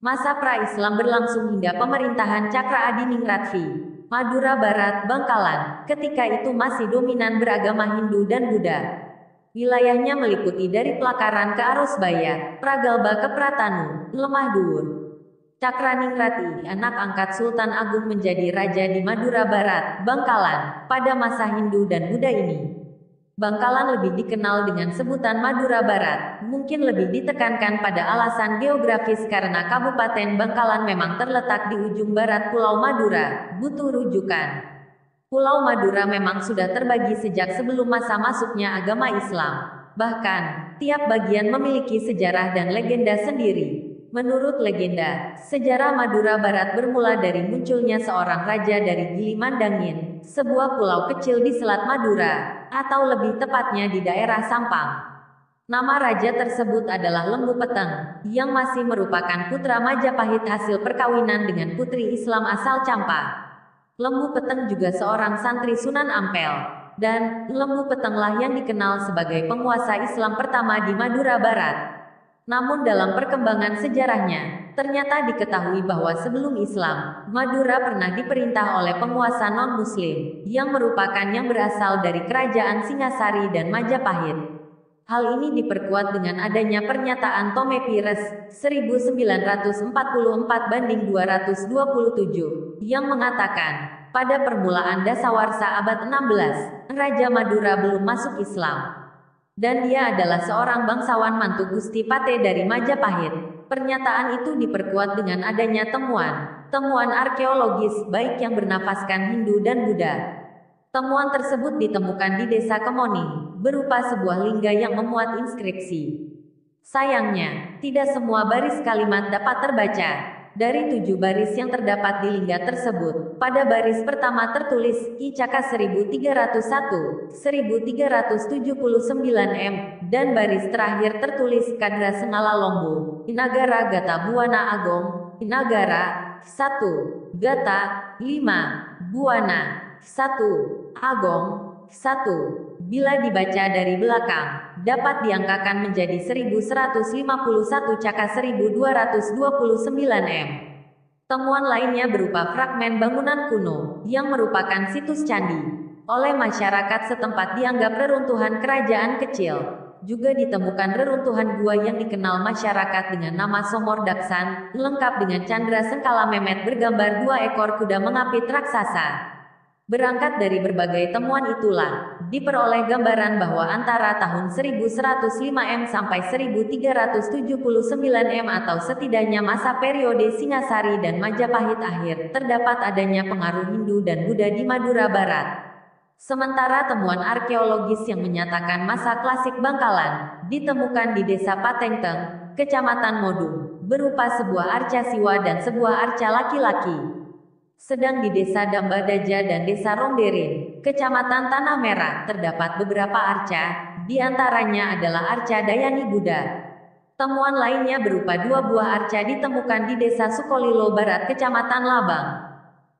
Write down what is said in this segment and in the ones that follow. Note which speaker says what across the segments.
Speaker 1: Masa pra-Islam berlangsung hingga pemerintahan Cakra Adiningrat V. Madura Barat, Bangkalan, ketika itu masih dominan beragama Hindu dan Buddha. Wilayahnya meliputi dari Pelakaran ke Arusbaya, Pragalba ke Pratanu, Lemah Duur. Cakraningrat I, anak angkat Sultan Agung menjadi raja di Madura Barat, Bangkalan, pada masa Hindu dan Buddha ini. Bangkalan lebih dikenal dengan sebutan Madura Barat, mungkin lebih ditekankan pada alasan geografis karena Kabupaten Bangkalan memang terletak di ujung barat Pulau Madura. Butuh rujukan. Pulau Madura memang sudah terbagi sejak sebelum masa masuknya agama Islam. Bahkan, tiap bagian memiliki sejarah dan legenda sendiri. Menurut legenda, sejarah Madura Barat bermula dari munculnya seorang raja dari Gili Mandangin, sebuah pulau kecil di Selat Madura, atau lebih tepatnya di daerah Sampang. Nama raja tersebut adalah Lembu Peteng, yang masih merupakan putra Majapahit hasil perkawinan dengan putri Islam asal Campa. Lembu Peteng juga seorang santri Sunan Ampel, dan Lembu Petenglah yang dikenal sebagai penguasa Islam pertama di Madura Barat. Namun dalam perkembangan sejarahnya, ternyata diketahui bahwa sebelum Islam, Madura pernah diperintah oleh penguasa non-Muslim, yang merupakan yang berasal dari kerajaan Singasari dan Majapahit. Hal ini diperkuat dengan adanya pernyataan Tome Pires, 1944-227, yang mengatakan, pada permulaan dasawarsa abad 16, Raja Madura belum masuk Islam. Dan dia adalah seorang bangsawan mantu Gusti Pate dari Majapahit. Pernyataan itu diperkuat dengan adanya temuan arkeologis baik yang bernafaskan Hindu dan Buddha. Temuan tersebut ditemukan di Desa Kemoning, berupa sebuah lingga yang memuat inskripsi. Sayangnya, tidak semua baris kalimat dapat terbaca. Dari 7 baris yang terdapat di lingga tersebut, pada baris pertama tertulis Icaka 1301, 1379 M, dan baris terakhir tertulis Kadra Sengala Lombo, Inagara Gata Buana Agong, Inagara, 1, Gata, 5, Buana, 1, Agong, 1. Bila dibaca dari belakang, dapat diangkakan menjadi 1151 Caka 1229 M. Temuan lainnya berupa fragmen bangunan kuno, yang merupakan situs candi. Oleh masyarakat setempat dianggap reruntuhan kerajaan kecil. Juga ditemukan reruntuhan gua yang dikenal masyarakat dengan nama Somor Daksan, lengkap dengan candra sengkala Memet bergambar 2 ekor kuda mengapit raksasa. Berangkat dari berbagai temuan itulah, diperoleh gambaran bahwa antara tahun 1105 M sampai 1379 M atau setidaknya masa periode Singasari dan Majapahit akhir, terdapat adanya pengaruh Hindu dan Buddha di Madura Barat. Sementara temuan arkeologis yang menyatakan masa klasik Bangkalan, ditemukan di Desa Patengteng, Kecamatan Modung, berupa sebuah arca siwa dan sebuah arca laki-laki. Sedang di Desa Dambadaja dan Desa Rongderin, Kecamatan Tanah Merah, terdapat beberapa arca, di antaranya adalah arca Dayani Buddha. Temuan lainnya berupa 2 buah arca ditemukan di Desa Sukolilo Barat, Kecamatan Labang.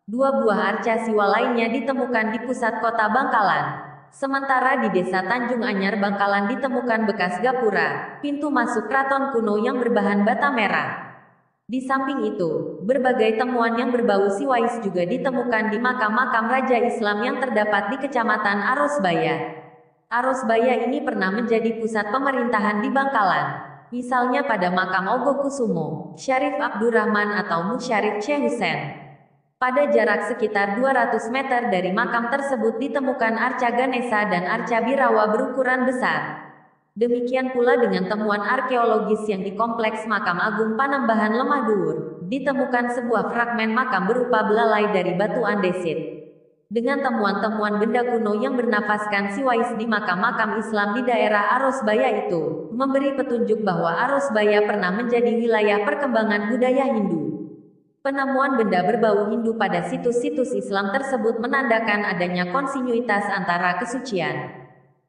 Speaker 1: 2 buah arca siwa lainnya ditemukan di pusat kota Bangkalan. Sementara di Desa Tanjung Anyar Bangkalan ditemukan bekas gapura, pintu masuk keraton kuno yang berbahan bata merah. Di samping itu, berbagai temuan yang berbau siwais juga ditemukan di makam-makam Raja Islam yang terdapat di Kecamatan Arusbaya. Arusbaya ini pernah menjadi pusat pemerintahan di Bangkalan. Misalnya pada makam Ogo Kusumo, Syarif Abdurrahman atau Musyarif Syekh Husain. Pada jarak sekitar 200 meter dari makam tersebut ditemukan arca Ganesha dan arca Birawa berukuran besar. Demikian pula dengan temuan arkeologis yang di Kompleks Makam Agung Panembahan Lemah Duur, ditemukan sebuah fragmen makam berupa belalai dari batu andesit. Dengan temuan-temuan benda kuno yang bernafaskan siwais di makam-makam Islam di daerah Arusbaya itu, memberi petunjuk bahwa Arusbaya pernah menjadi wilayah perkembangan budaya Hindu. Penemuan benda berbau Hindu pada situs-situs Islam tersebut menandakan adanya kontinuitas antara kesucian.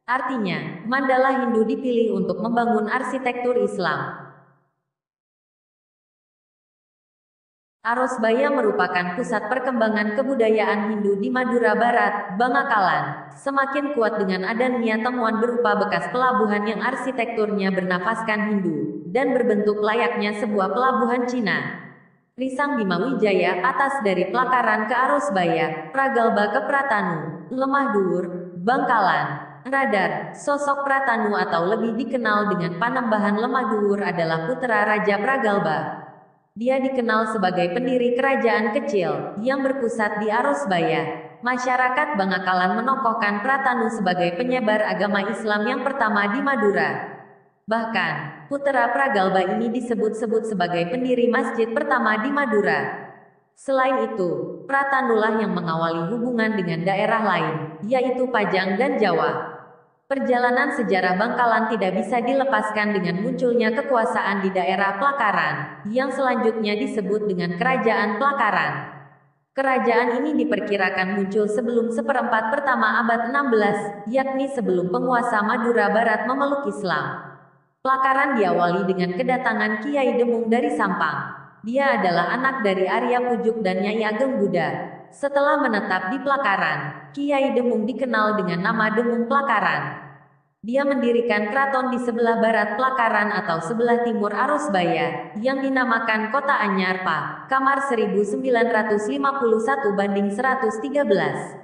Speaker 1: Artinya, mandala Hindu dipilih untuk membangun arsitektur Islam. Arusbaya merupakan pusat perkembangan kebudayaan Hindu di Madura Barat, Bangkalan. Semakin kuat dengan adanya temuan berupa bekas pelabuhan yang arsitekturnya bernafaskan Hindu, dan berbentuk layaknya sebuah pelabuhan Cina. Risang Bima Wijaya atas dari Plakaran ke Arusbaya, Pragalba ke Pratanu, Lemah Dhuwur, Bangkalan, Radar. Sosok Pratanu atau lebih dikenal dengan Panembahan Lemah Dhuwur adalah putra Raja Pragalba. Dia dikenal sebagai pendiri kerajaan kecil yang berpusat di Arusbaya. Masyarakat Bangkalan menokohkan Pratanu sebagai penyebar agama Islam yang pertama di Madura. Bahkan, putra Pragalba ini disebut-sebut sebagai pendiri masjid pertama di Madura. Selain itu, Pratanulah yang mengawali hubungan dengan daerah lain, yaitu Pajang dan Jawa. Perjalanan sejarah Bangkalan tidak bisa dilepaskan dengan munculnya kekuasaan di daerah Plakaran, yang selanjutnya disebut dengan Kerajaan Plakaran. Kerajaan ini diperkirakan muncul sebelum seperempat pertama abad 16, yakni sebelum penguasa Madura Barat memeluk Islam. Plakaran diawali dengan kedatangan Kiai Demung dari Sampang. Dia adalah anak dari Arya Pujuk dan Nyai Ageng Buddha. Setelah menetap di Plakaran, Kiai Demung dikenal dengan nama Demung Plakaran. Dia mendirikan keraton di sebelah barat Plakaran atau sebelah timur Arusbaya, yang dinamakan Kota Anyar Pa, Kamar 1951:113.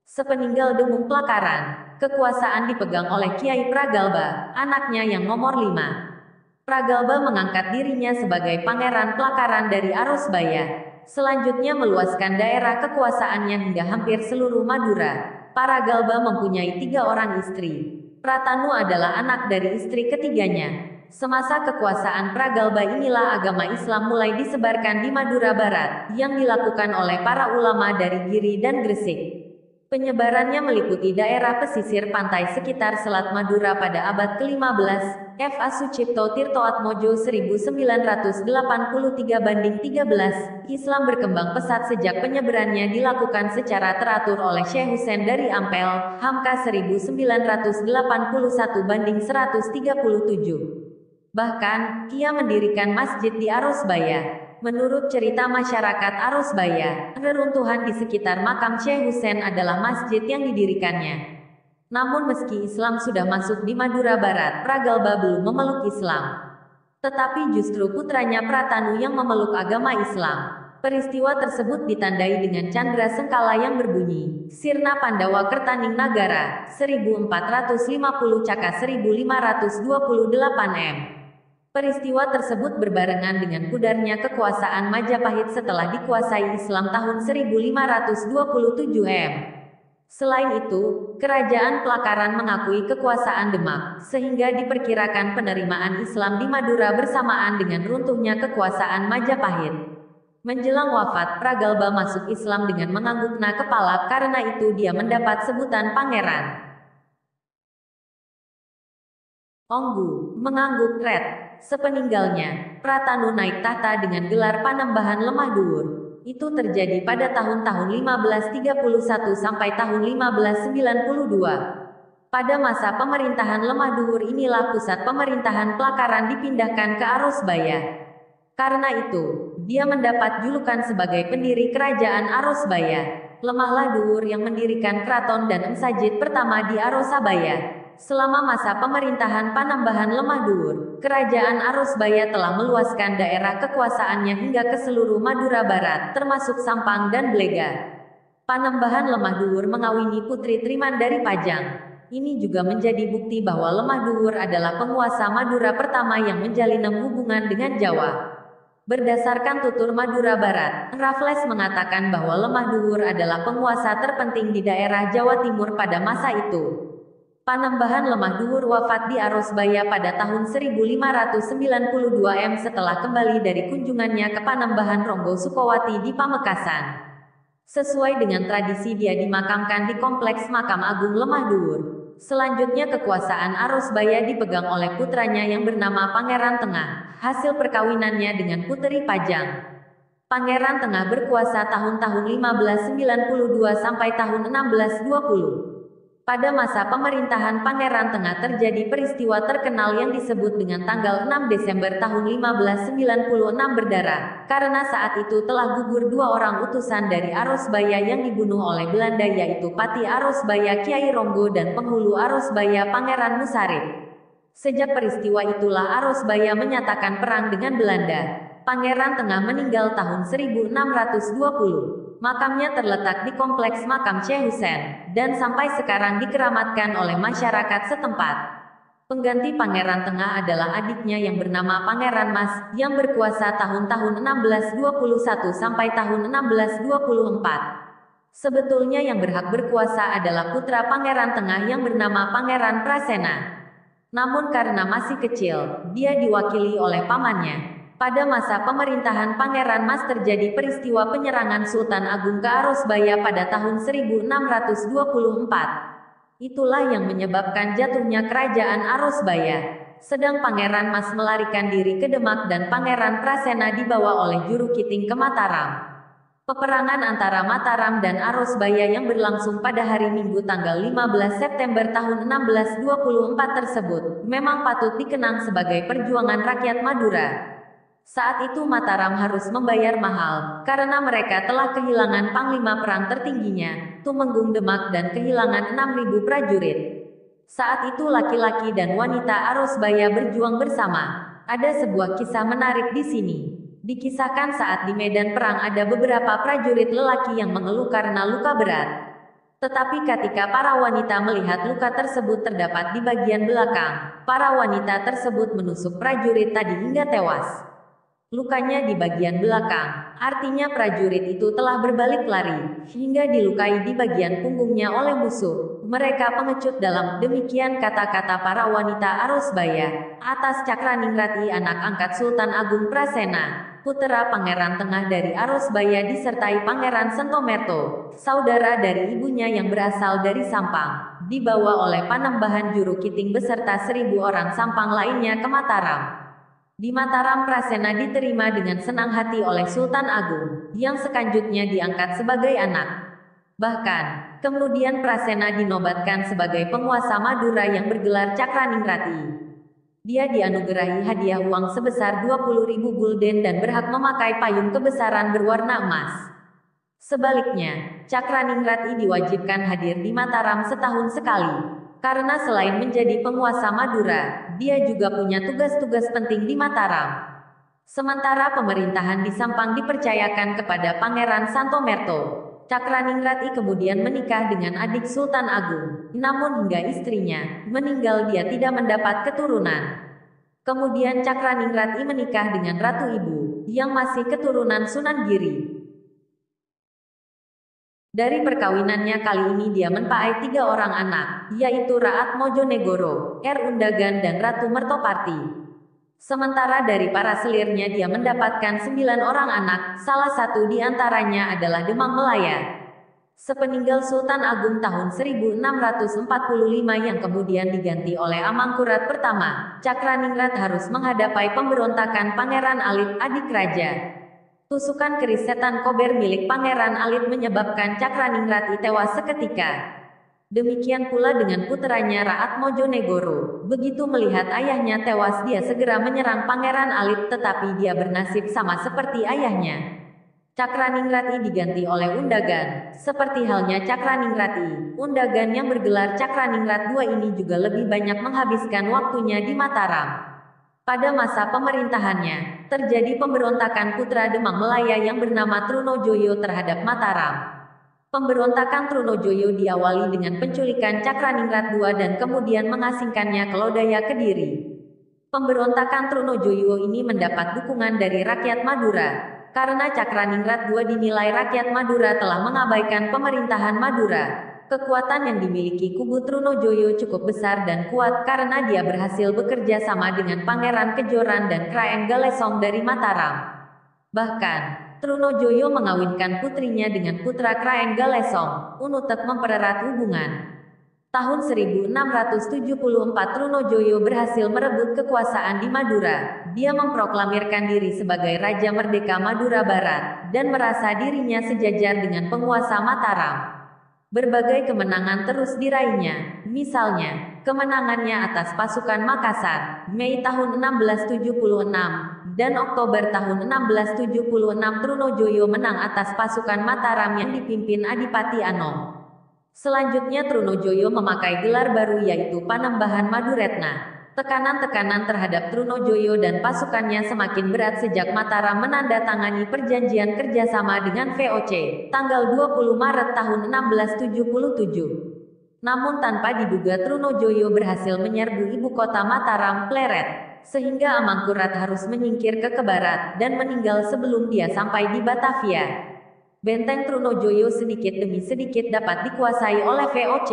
Speaker 1: Sepeninggal Demung Plakaran, kekuasaan dipegang oleh Kiai Pragalba, anaknya yang nomor 5. Pragalba mengangkat dirinya sebagai Pangeran Plakaran dari Arusbaya. Selanjutnya meluaskan daerah kekuasaannya hingga hampir seluruh Madura. Pragalba mempunyai 3 orang istri. Pratanu adalah anak dari istri ketiganya. Semasa kekuasaan Pragalba inilah agama Islam mulai disebarkan di Madura Barat, yang dilakukan oleh para ulama dari Giri dan Gresik. Penyebarannya meliputi daerah pesisir pantai sekitar Selat Madura pada abad ke-15. F. A. Sucipto Tirtoatmojo 1983:13. Islam berkembang pesat sejak penyebarannya dilakukan secara teratur oleh Syekh Husain dari Ampel, Hamka 1981:137. Bahkan, ia mendirikan masjid di Arusbaya. Menurut cerita masyarakat Arusbaya, reruntuhan di sekitar makam Syekh Husain adalah masjid yang didirikannya. Namun meski Islam sudah masuk di Madura Barat, Pragalba belum memeluk Islam. Tetapi justru putranya Pratanu yang memeluk agama Islam. Peristiwa tersebut ditandai dengan candra sengkala yang berbunyi, Sirna Pandawa Kertaning Nagara, 1450 Caka 1528 M. Peristiwa tersebut berbarengan dengan pudarnya kekuasaan Majapahit setelah dikuasai Islam tahun 1527 M. Selain itu, Kerajaan Plakaran mengakui kekuasaan Demak, sehingga diperkirakan penerimaan Islam di Madura bersamaan dengan runtuhnya kekuasaan Majapahit. Menjelang wafat, Pragalba masuk Islam dengan menganggukna kepala, karena itu dia mendapat sebutan pangeran. Onggu, mengangguk Red. Sepeninggalnya, Pratanu naik tahta dengan gelar Panembahan Lemah Dhuwur. Itu terjadi pada tahun-tahun 1531 sampai tahun 1592. Pada masa pemerintahan Lemah Dhuwur inilah pusat pemerintahan Plakaran dipindahkan ke Arusbaya. Karena itu, dia mendapat julukan sebagai pendiri kerajaan Arusbaya. Lemahlah Dhuwur yang mendirikan keraton dan msajid pertama di Arusabaya. Selama masa pemerintahan Panembahan Lemah Dhuwur, kerajaan Arusbaya telah meluaskan daerah kekuasaannya hingga ke seluruh Madura Barat, termasuk Sampang dan Blega. Panembahan Lemah Dhuwur mengawini putri Triman dari Pajang. Ini juga menjadi bukti bahwa Lemah Dhuwur adalah penguasa Madura pertama yang menjalin hubungan dengan Jawa. Berdasarkan tutur Madura Barat, Raffles mengatakan bahwa Lemah Dhuwur adalah penguasa terpenting di daerah Jawa Timur pada masa itu. Panembahan Lemah Dhuwur wafat di Arusbaya pada tahun 1592 M setelah kembali dari kunjungannya ke Panembahan Ronggo Sukowati di Pamekasan. Sesuai dengan tradisi dia dimakamkan di Kompleks Makam Agung Lemah Dhuwur. Selanjutnya kekuasaan Arusbaya dipegang oleh putranya yang bernama Pangeran Tengah, hasil perkawinannya dengan Puteri Pajang. Pangeran Tengah berkuasa tahun-tahun 1592 sampai tahun 1620. Pada masa pemerintahan Pangeran Tengah terjadi peristiwa terkenal yang disebut dengan tanggal 6 Desember tahun 1596 berdarah, karena saat itu telah gugur 2 orang utusan dari Arusbaya yang dibunuh oleh Belanda yaitu Pati Arusbaya Kiai Ronggo dan penghulu Arusbaya Pangeran Musarip. Sejak peristiwa itulah Arosbaya menyatakan perang dengan Belanda. Pangeran Tengah meninggal tahun 1620. Makamnya terletak di Kompleks Makam Syekh Hussein, dan sampai sekarang dikeramatkan oleh masyarakat setempat. Pengganti Pangeran Tengah adalah adiknya yang bernama Pangeran Mas, yang berkuasa tahun-tahun 1621 sampai tahun 1624. Sebetulnya yang berhak berkuasa adalah putra Pangeran Tengah yang bernama Pangeran Prasena. Namun karena masih kecil, dia diwakili oleh pamannya. Pada masa pemerintahan Pangeran Mas terjadi peristiwa penyerangan Sultan Agung ke Arosbaya pada tahun 1624. Itulah yang menyebabkan jatuhnya kerajaan Arosbaya. Sedang Pangeran Mas melarikan diri ke Demak dan Pangeran Prasena dibawa oleh Juru Kiting ke Mataram. Peperangan antara Mataram dan Arosbaya yang berlangsung pada hari Minggu tanggal 15 September tahun 1624 tersebut memang patut dikenang sebagai perjuangan rakyat Madura. Saat itu Mataram harus membayar mahal karena mereka telah kehilangan panglima perang tertingginya, Tumenggung Demak, dan kehilangan 6.000 prajurit. Saat itu laki-laki dan wanita Arosbaya berjuang bersama. Ada sebuah kisah menarik di sini. Dikisahkan saat di medan perang ada beberapa prajurit lelaki yang mengeluh karena luka berat. Tetapi ketika para wanita melihat luka tersebut terdapat di bagian belakang, para wanita tersebut menusuk prajurit tadi hingga tewas. Lukanya di bagian belakang, artinya prajurit itu telah berbalik lari, hingga dilukai di bagian punggungnya oleh musuh. Mereka pengecut dalam demikian kata-kata para wanita Arosbaya atas Cakraningrat I, anak angkat Sultan Agung Prasena, putra Pangeran Tengah dari Arosbaya, disertai Pangeran Sentomerto, saudara dari ibunya yang berasal dari Sampang, dibawa oleh Panembahan Juru Kiting beserta 1.000 orang Sampang lainnya ke Mataram. Di Mataram Prasena diterima dengan senang hati oleh Sultan Agung, yang selanjutnya diangkat sebagai anak. Bahkan, kemudian Prasena dinobatkan sebagai penguasa Madura yang bergelar Cakraningrat I. Dia dianugerahi hadiah uang sebesar 20.000 gulden dan berhak memakai payung kebesaran berwarna emas. Sebaliknya, Cakraningrat I diwajibkan hadir di Mataram setahun sekali. Karena selain menjadi penguasa Madura, dia juga punya tugas-tugas penting di Mataram. Sementara pemerintahan di Sampang dipercayakan kepada Pangeran Santomerto, Cakraningrat I kemudian menikah dengan adik Sultan Agung. Namun hingga istrinya meninggal dia tidak mendapat keturunan. Kemudian Cakraningrat I menikah dengan Ratu Ibu, yang masih keturunan Sunan Giri. Dari perkawinannya kali ini dia mempaai 3 orang anak, yaitu Raat Mojonegoro, Undagan, dan Ratu Mertoparti. Sementara dari para selirnya dia mendapatkan 9 orang anak, salah satu di antaranya adalah Demang Melaya. Sepeninggal Sultan Agung tahun 1645 yang kemudian diganti oleh Amangkurat pertama, Cakraningrat harus menghadapi pemberontakan Pangeran Alit, adik raja. Tusukan keris setan kober milik Pangeran Alit menyebabkan Cakraningrat I tewas seketika. Demikian pula dengan puteranya Raat Mojonegoro. Begitu melihat ayahnya tewas dia segera menyerang Pangeran Alit, tetapi dia bernasib sama seperti ayahnya. Cakraningrat I diganti oleh Undagan. Seperti halnya Cakraningrat I, Undagan yang bergelar Cakraningrat II ini juga lebih banyak menghabiskan waktunya di Mataram. Pada masa pemerintahannya, terjadi pemberontakan putra Demang Melaya yang bernama Trunojoyo terhadap Mataram. Pemberontakan Trunojoyo diawali dengan penculikan Cakraningrat II dan kemudian mengasingkannya ke Lodaya Kediri. Pemberontakan Trunojoyo ini mendapat dukungan dari rakyat Madura, karena Cakraningrat II dinilai rakyat Madura telah mengabaikan pemerintahan Madura. Kekuatan yang dimiliki kubu Trunojoyo cukup besar dan kuat karena dia berhasil bekerja sama dengan Pangeran Kejoran dan Kraeng Galesong dari Mataram. Bahkan, Trunojoyo mengawinkan putrinya dengan putra Kraeng Galesong, untuk mempererat hubungan. Tahun 1674 Trunojoyo berhasil merebut kekuasaan di Madura. Dia memproklamirkan diri sebagai Raja Merdeka Madura Barat, dan merasa dirinya sejajar dengan penguasa Mataram. Berbagai kemenangan terus diraihnya, misalnya, kemenangannya atas pasukan Makassar, Mei tahun 1676, dan Oktober tahun 1676 Trunojoyo menang atas pasukan Mataram yang dipimpin Adipati Anom. Selanjutnya Trunojoyo memakai gelar baru yaitu Panembahan Maduretna. Tekanan-tekanan terhadap Trunojoyo dan pasukannya semakin berat sejak Mataram menandatangani perjanjian kerjasama dengan VOC, tanggal 20 Maret tahun 1677. Namun tanpa diduga Trunojoyo berhasil menyerbu ibu kota Mataram, Pleret, sehingga Amangkurat harus menyingkir ke barat dan meninggal sebelum dia sampai di Batavia. Benteng Trunojoyo sedikit demi sedikit dapat dikuasai oleh VOC.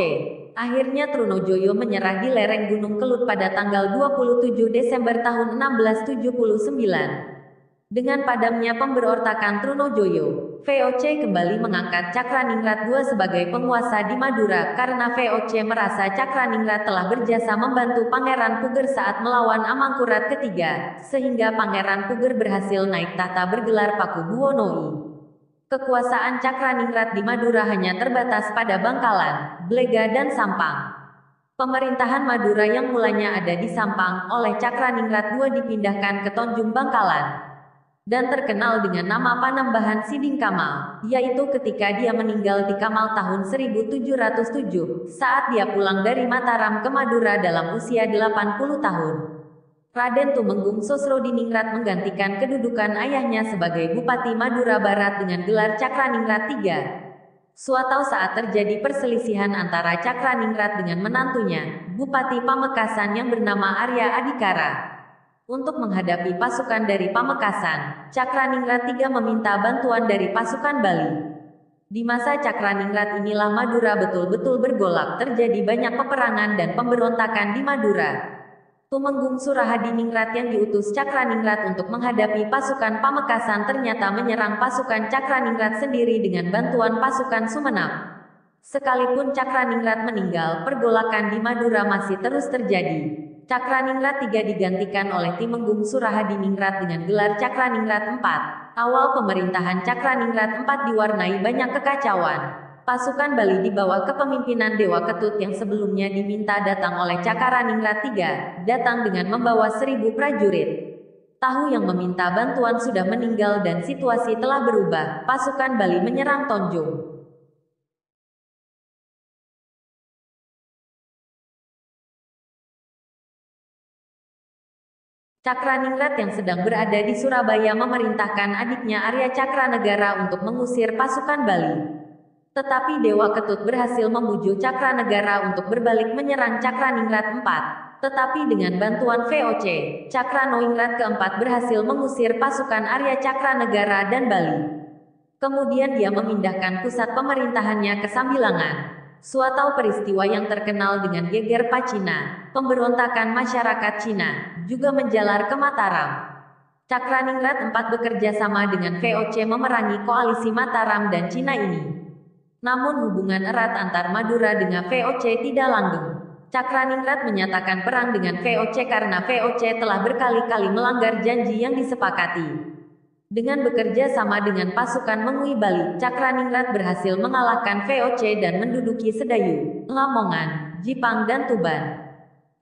Speaker 1: Akhirnya Trunojoyo menyerah di lereng Gunung Kelut pada tanggal 27 Desember tahun 1679. Dengan padamnya pemberontakan Trunojoyo, VOC kembali mengangkat Cakraningrat II sebagai penguasa di Madura karena VOC merasa Cakraningrat telah berjasa membantu Pangeran Puger saat melawan Amangkurat III, sehingga Pangeran Puger berhasil naik tahta bergelar Paku Buwono I. Kekuasaan Cakraningrat di Madura hanya terbatas pada Bangkalan, Blega dan Sampang. Pemerintahan Madura yang mulanya ada di Sampang oleh Cakraningrat II dipindahkan ke Tonjung Bangkalan dan terkenal dengan nama Panembahan Siding Kamal, yaitu ketika dia meninggal di Kamal tahun 1707 saat dia pulang dari Mataram ke Madura dalam usia 80 tahun. Raden Tumenggung Sosrodiningrat menggantikan kedudukan ayahnya sebagai Bupati Madura Barat dengan gelar Cakraningrat III. Suatu saat terjadi perselisihan antara Cakraningrat dengan menantunya, Bupati Pamekasan yang bernama Arya Adikara. Untuk menghadapi pasukan dari Pamekasan, Cakraningrat III meminta bantuan dari pasukan Bali. Di masa Cakraningrat inilah Madura betul-betul bergolak, terjadi banyak peperangan dan pemberontakan di Madura. Tumenggung Surahadiningrat yang diutus Cakraningrat untuk menghadapi pasukan Pamekasan ternyata menyerang pasukan Cakraningrat sendiri dengan bantuan pasukan Sumenep. Sekalipun Cakraningrat meninggal, pergolakan di Madura masih terus terjadi. Cakraningrat III digantikan oleh Timenggung Surahadiningrat dengan gelar Cakraningrat IV. Awal pemerintahan Cakraningrat IV diwarnai banyak kekacauan. Pasukan Bali di bawah kepemimpinan Dewa Ketut yang sebelumnya diminta datang oleh Cakraningrat III, datang dengan membawa 1000 prajurit. Tahu yang meminta bantuan sudah meninggal dan situasi telah berubah, pasukan Bali menyerang Tonjong. Cakraningrat yang sedang berada di Surabaya memerintahkan adiknya Arya Cakranegara untuk mengusir pasukan Bali. Tetapi Dewa Ketut berhasil membujuk Cakranegara untuk berbalik menyerang Cakraningrat IV. Tetapi dengan bantuan VOC, Cakraningrat keempat berhasil mengusir pasukan Arya Cakranegara dan Bali. Kemudian dia memindahkan pusat pemerintahannya ke Sambilangan. Suatu peristiwa yang terkenal dengan geger Pacina, pemberontakan masyarakat Cina, juga menjalar ke Mataram. Cakraningrat IV bekerja sama dengan VOC memerangi koalisi Mataram dan Cina ini. Namun hubungan erat antar Madura dengan VOC tidak langgeng. Cakraningrat menyatakan perang dengan VOC karena VOC telah berkali-kali melanggar janji yang disepakati. Dengan bekerja sama dengan pasukan Mengui Bali, Cakraningrat berhasil mengalahkan VOC dan menduduki Sedayu, Lamongan, Jipang dan Tuban.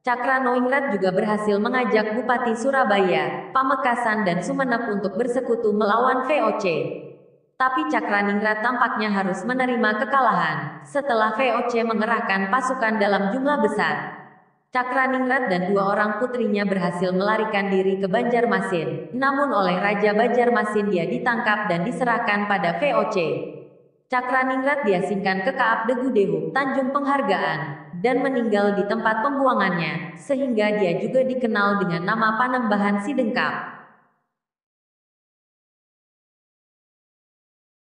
Speaker 1: Cakraningrat juga berhasil mengajak Bupati Surabaya, Pamekasan dan Sumenep untuk bersekutu melawan VOC. Tapi Cakraningrat tampaknya harus menerima kekalahan setelah VOC mengerahkan pasukan dalam jumlah besar. Cakraningrat dan 2 orang putrinya berhasil melarikan diri ke Banjarmasin, namun oleh Raja Banjarmasin dia ditangkap dan diserahkan pada VOC. Cakraningrat diasingkan ke Kaap Degudehuk, Tanjung Penghargaan, dan meninggal di tempat pembuangannya, sehingga dia juga dikenal dengan nama Panembahan Sidengkap.